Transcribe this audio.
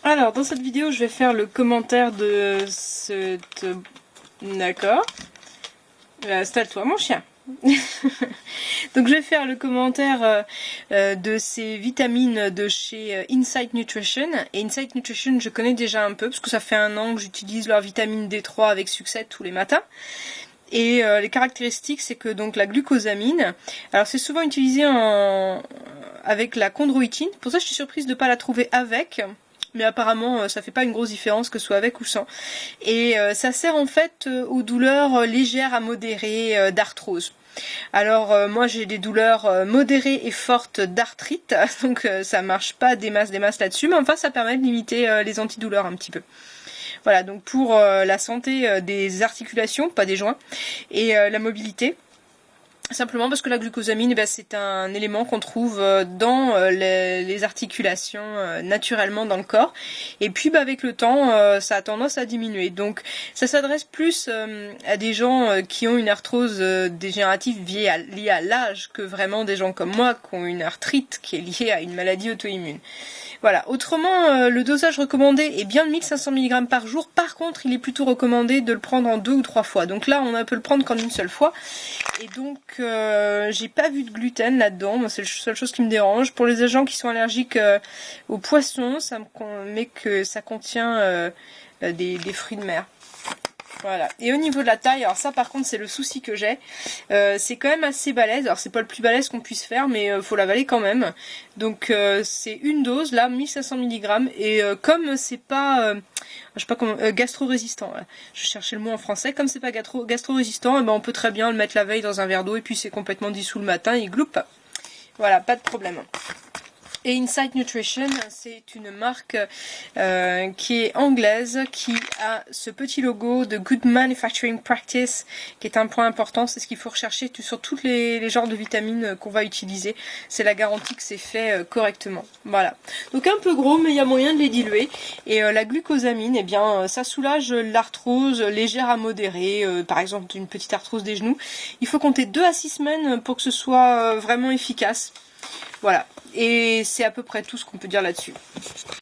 Alors, dans cette vidéo, je vais faire le commentaire de cette... D'accord. Installe-toi, mon chien. Donc, je vais faire le commentaire de ces vitamines de chez Insight Nutrition. Et Insight Nutrition, je connais déjà un peu, parce que ça fait 1 an que j'utilise leur vitamine D3 avec succès tous les matins. Et les caractéristiques, c'est que donc la glucosamine, alors c'est souvent utilisé avec la chondroïtine. Pour ça, je suis surprise de ne pas la trouver avec. Mais apparemment ça fait pas une grosse différence que ce soit avec ou sans. Et ça sert en fait aux douleurs légères à modérées d'arthrose. Alors moi j'ai des douleurs modérées et fortes d'arthrite, donc ça marche pas des masses là-dessus, mais enfin ça permet de limiter les antidouleurs un petit peu. Voilà, donc pour la santé des articulations, pas des joints, et la mobilité. Simplement parce que la glucosamine, c'est un élément qu'on trouve dans les articulations naturellement dans le corps. Et puis avec le temps, ça a tendance à diminuer. Donc ça s'adresse plus à des gens qui ont une arthrose dégénérative liée à l'âge que vraiment des gens comme moi qui ont une arthrite qui est liée à une maladie auto-immune. Voilà. Autrement, le dosage recommandé est bien de 1500 mg par jour. Par contre, il est plutôt recommandé de le prendre en 2 ou 3 fois. Donc là, on peut le prendre qu'en une seule fois. Et donc, j'ai pas vu de gluten là-dedans. C'est la seule chose qui me dérange. Pour les gens qui sont allergiques aux poissons, ça me met que ça contient des fruits de mer. Voilà. Et au niveau de la taille, alors ça par contre c'est le souci que j'ai, c'est quand même assez balèze. Alors c'est pas le plus balèze qu'on puisse faire, mais faut l'avaler quand même. Donc c'est une dose là, 1500 mg. Et comme c'est pas, je sais pas comment, gastro-résistant. Voilà. Je cherchais le mot en français. Comme c'est pas gastro-résistant, on peut très bien le mettre la veille dans un verre d'eau et puis c'est complètement dissous le matin, il gloupe pas. Voilà, pas de problème. Et Insight Nutrition, c'est une marque qui est anglaise, qui a ce petit logo de Good Manufacturing Practice, qui est un point important. C'est ce qu'il faut rechercher sur tous les genres de vitamines qu'on va utiliser. C'est la garantie que c'est fait correctement. Voilà. Donc un peu gros, mais il y a moyen de les diluer. Et la glucosamine, ça soulage l'arthrose légère à modérée. Par exemple, une petite arthrose des genoux. Il faut compter 2 à 6 semaines pour que ce soit vraiment efficace. Voilà, et c'est à peu près tout ce qu'on peut dire là-dessus.